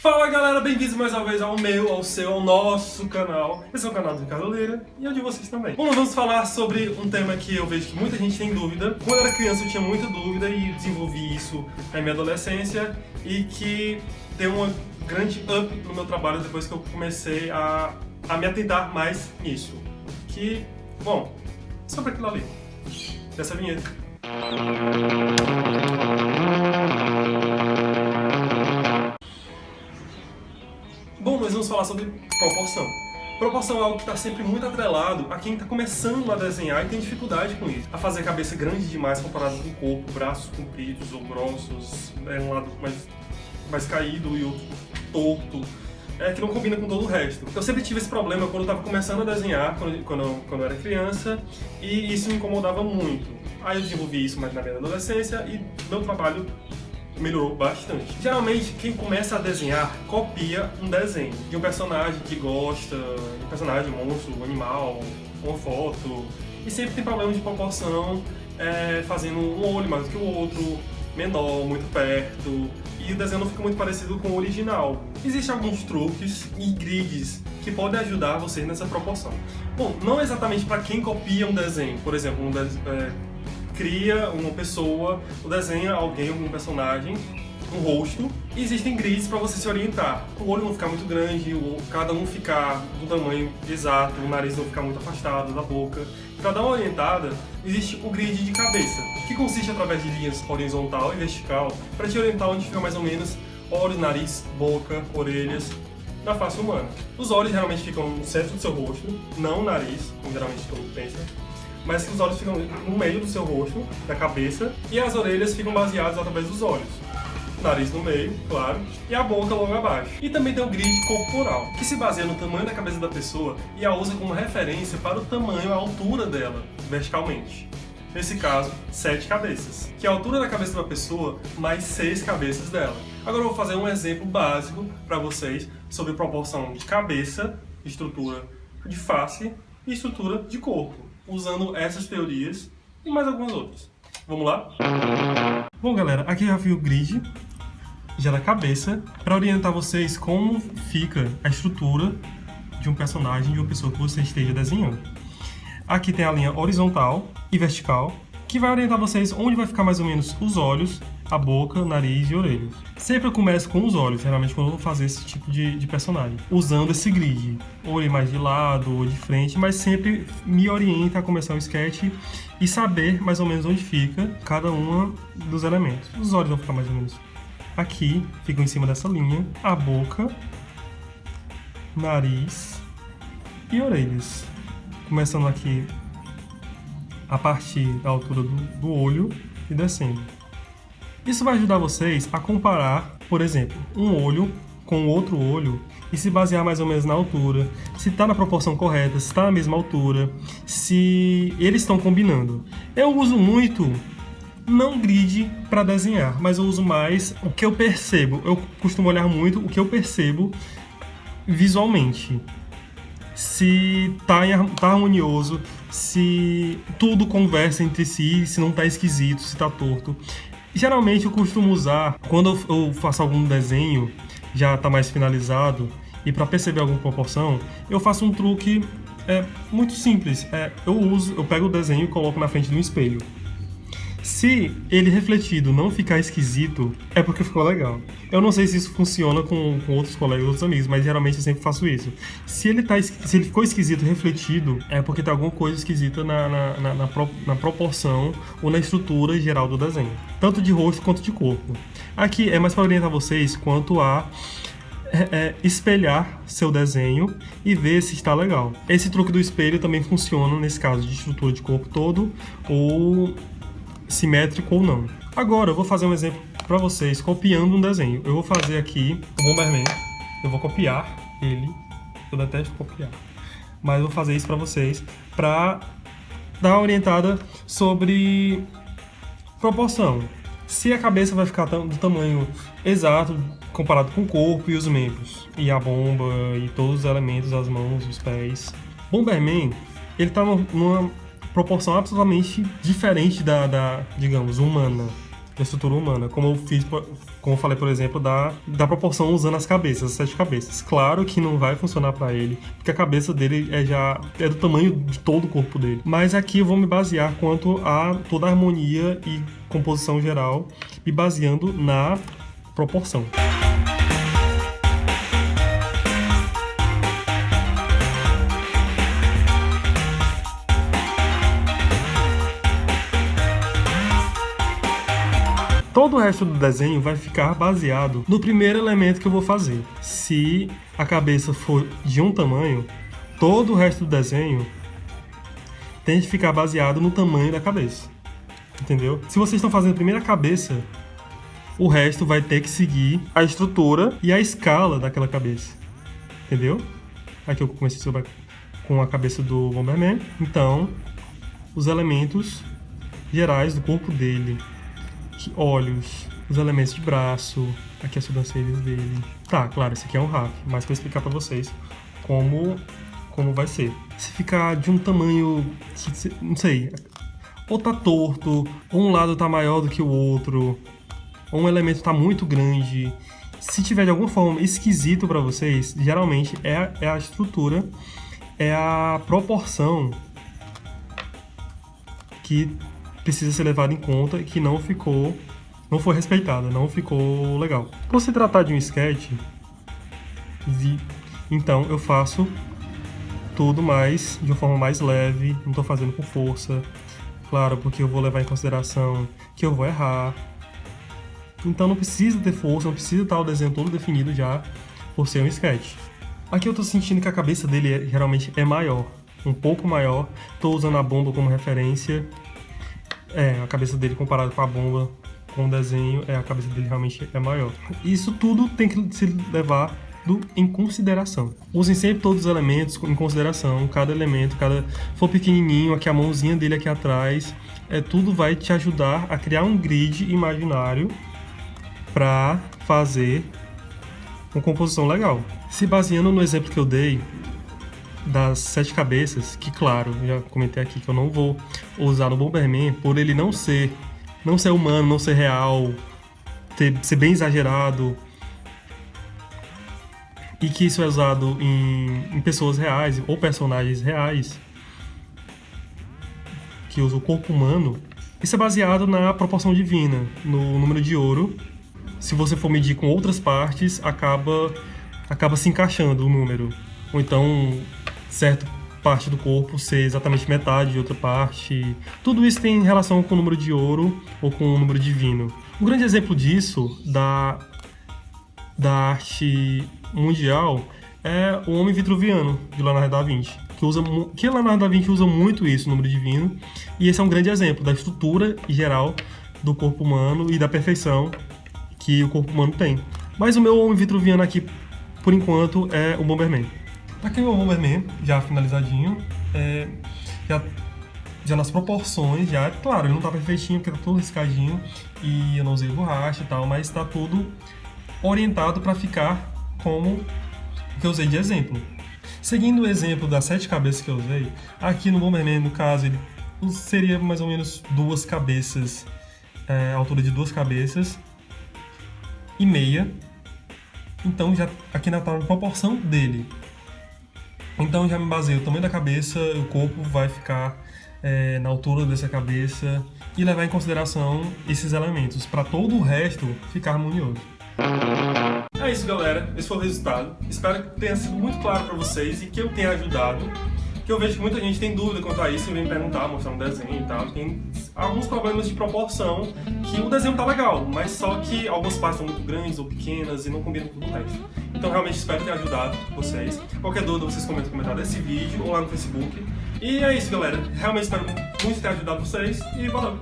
Fala galera, bem-vindos mais uma vez ao meu, ao seu, ao nosso canal. Esse é o canal do Ricardo Leira e é o de vocês também. Bom, nós vamos falar sobre um tema que eu vejo que muita gente tem dúvida. Quando eu era criança eu tinha muita dúvida e desenvolvi isso na minha adolescência e que deu uma grande up no meu trabalho depois que eu comecei a me atentar mais nisso. Que, bom, sobre aquilo ali. Dessa vinheta. Bom, nós vamos falar sobre proporção. Proporção é algo que está sempre muito atrelado a quem está começando a desenhar e tem dificuldade com isso. A fazer a cabeça grande demais comparado com o corpo, braços compridos ou grossos, um lado mais caído e outro torto, que não combina com todo o resto. Eu sempre tive esse problema quando eu estava começando a desenhar, quando eu era criança, e isso me incomodava muito. Aí eu desenvolvi isso mais na minha adolescência e meu trabalho melhorou bastante. Geralmente, quem começa a desenhar copia um desenho de um personagem que gosta, um personagem, um monstro, um animal, uma foto, e sempre tem problema de proporção, fazendo um olho mais do que o outro, menor, muito perto, e o desenho não fica muito parecido com o original. Existem alguns truques e grids que podem ajudar você nessa proporção. Bom, não exatamente para quem copia um desenho, por exemplo, cria uma pessoa, ou desenha alguém, algum personagem, um rosto, e existem grids para você se orientar. O olho não ficar muito grande, cada um ficar do tamanho exato, o nariz não ficar muito afastado da boca. Para dar uma orientada, existe o grid de cabeça, que consiste através de linhas horizontal e vertical, para te orientar onde fica mais ou menos olhos, nariz, boca, orelhas, na face humana. Os olhos geralmente ficam no centro do seu rosto, não o nariz, como geralmente todo mundo pensa, mas que os olhos ficam no meio do seu rosto, da cabeça, e as orelhas ficam baseadas através dos olhos. O nariz no meio, claro, e a boca logo abaixo. E também tem o grid corporal, que se baseia no tamanho da cabeça da pessoa e a usa como referência para o tamanho, a altura dela, verticalmente. Nesse caso, 7 cabeças, que é a altura da cabeça da pessoa mais 6 cabeças dela. Agora eu vou fazer um exemplo básico para vocês sobre proporção de cabeça, estrutura de face e estrutura de corpo, usando essas teorias e mais algumas outras. Vamos lá? Bom, galera, aqui já fui o grid já da cabeça para orientar vocês como fica a estrutura de um personagem, de uma pessoa que você esteja desenhando. Aqui tem a linha horizontal e vertical, que vai orientar vocês onde vai ficar mais ou menos os olhos, a boca, nariz e orelhas. Sempre eu começo com os olhos, geralmente quando eu vou fazer esse tipo de personagem, usando esse grid, ou ele mais de lado ou de frente, mas sempre me orienta a começar o sketch e saber mais ou menos onde fica cada um dos elementos. Os olhos vão ficar mais ou menos aqui, ficam em cima dessa linha, a boca, nariz e orelhas. Começando aqui a partir da altura do olho e descendo. Isso vai ajudar vocês a comparar, por exemplo, um olho com outro olho e se basear mais ou menos na altura, se está na proporção correta, se está na mesma altura, se eles estão combinando. Eu uso muito, não grid para desenhar, mas eu uso mais o que eu percebo. Eu costumo olhar muito o que eu percebo visualmente. Se tá harmonioso, se tudo conversa entre si, se não tá esquisito, se tá torto. Geralmente eu costumo usar, quando eu faço algum desenho, já tá mais finalizado, e para perceber alguma proporção, eu faço um truque muito simples. Eu pego o desenho e coloco na frente de um espelho. Se ele refletido não ficar esquisito, é porque ficou legal. Eu não sei se isso funciona com outros colegas, outros amigos, mas geralmente eu sempre faço isso. Se ele ficou esquisito refletido, é porque tem alguma coisa esquisita na proporção ou na estrutura geral do desenho. Tanto de rosto quanto de corpo. Aqui é mais para orientar vocês quanto a espelhar seu desenho e ver se está legal. Esse truque do espelho também funciona nesse caso de estrutura de corpo todo ou simétrico ou não. Agora eu vou fazer um exemplo para vocês copiando um desenho. Eu vou fazer aqui o Bomberman. Eu vou copiar ele. Eu detesto copiar, mas eu vou fazer isso para vocês para dar uma orientada sobre proporção. Se a cabeça vai ficar do tamanho exato comparado com o corpo e os membros, e a bomba e todos os elementos, as mãos, os pés. Bomberman, ele tá numa proporção absolutamente diferente da digamos, humana. da estrutura humana, como eu falei, por exemplo, da proporção usando as cabeças, as 7 cabeças. Claro que não vai funcionar para ele, porque a cabeça dele é do tamanho de todo o corpo dele. Mas aqui eu vou me basear quanto a toda a harmonia e composição geral, me baseando na proporção. Todo o resto do desenho vai ficar baseado no primeiro elemento que eu vou fazer. Se a cabeça for de um tamanho, todo o resto do desenho tem que ficar baseado no tamanho da cabeça. Entendeu? Se vocês estão fazendo a primeira cabeça, o resto vai ter que seguir a estrutura e a escala daquela cabeça. Entendeu? Aqui eu comecei com a cabeça do Bomberman. Então, os elementos gerais do corpo dele, olhos, os elementos de braço, aqui as sobrancelhas dele. Tá, claro, esse aqui é um RAF, mas pra explicar pra vocês como vai ser. Se ficar de um tamanho, não sei, ou tá torto, ou um lado tá maior do que o outro, ou um elemento tá muito grande, se tiver de alguma forma esquisito pra vocês, geralmente é a estrutura, é a proporção que precisa ser levado em conta e que não foi respeitada, não ficou legal. Por se tratar de um sketch, então eu faço tudo de uma forma mais leve, não estou fazendo com força, claro, porque eu vou levar em consideração que eu vou errar. Então não precisa ter força, não precisa estar o desenho todo definido já por ser um sketch. Aqui eu estou sentindo que a cabeça dele geralmente é maior, um pouco maior. Estou usando a bomba como referência. A cabeça dele comparado com a bomba, com o desenho, a cabeça dele realmente é maior. Isso tudo tem que se levar em consideração. Usem sempre todos os elementos em consideração, cada elemento, for pequenininho, aqui a mãozinha dele aqui atrás, tudo vai te ajudar a criar um grid imaginário para fazer uma composição legal. Se baseando no exemplo que eu dei, das 7 cabeças, que claro, já comentei aqui que eu não vou usar no Bomberman, por ele não ser humano, não ser real, ser bem exagerado, e que isso é usado em pessoas reais ou personagens reais que usam o corpo humano. Isso é baseado na proporção divina, no número de ouro. Se você for medir com outras partes, acaba se encaixando o número, ou então certa parte do corpo ser exatamente metade de outra parte. Tudo isso tem relação com o número de ouro ou com o número divino. Um grande exemplo disso, da arte mundial, é o Homem Vitruviano, de Leonardo da Vinci, que Leonardo da Vinci usa muito isso, o número divino, e esse é um grande exemplo da estrutura geral do corpo humano e da perfeição que o corpo humano tem. Mas o meu Homem Vitruviano aqui, por enquanto, é o Bomberman. Aqui o meu Bomberman, já finalizadinho, já nas proporções, claro, ele não tá perfeitinho, porque tá todo riscadinho, e eu não usei borracha e tal, mas tá tudo orientado para ficar como o que eu usei de exemplo. Seguindo o exemplo das 7 cabeças que eu usei, aqui no Bomberman, no caso, ele seria mais ou menos 2 cabeças, a altura de 2 cabeças e meia. Então já aqui na proporção dele. Então já me baseio no tamanho da cabeça, o corpo vai ficar na altura dessa cabeça e levar em consideração esses elementos para todo o resto ficar harmonioso. É isso, galera. Esse foi o resultado. Espero que tenha sido muito claro para vocês e que eu tenha ajudado. Que eu vejo que muita gente tem dúvida quanto a isso e vem me perguntar, mostrar um desenho e tal. Tem alguns problemas de proporção que o desenho tá legal, mas só que algumas partes são muito grandes ou pequenas e não combinam com o resto. Então realmente espero ter ajudado vocês. Qualquer dúvida vocês comentam no comentário desse vídeo ou lá no Facebook. E é isso, galera. Realmente espero muito ter ajudado vocês e valeu!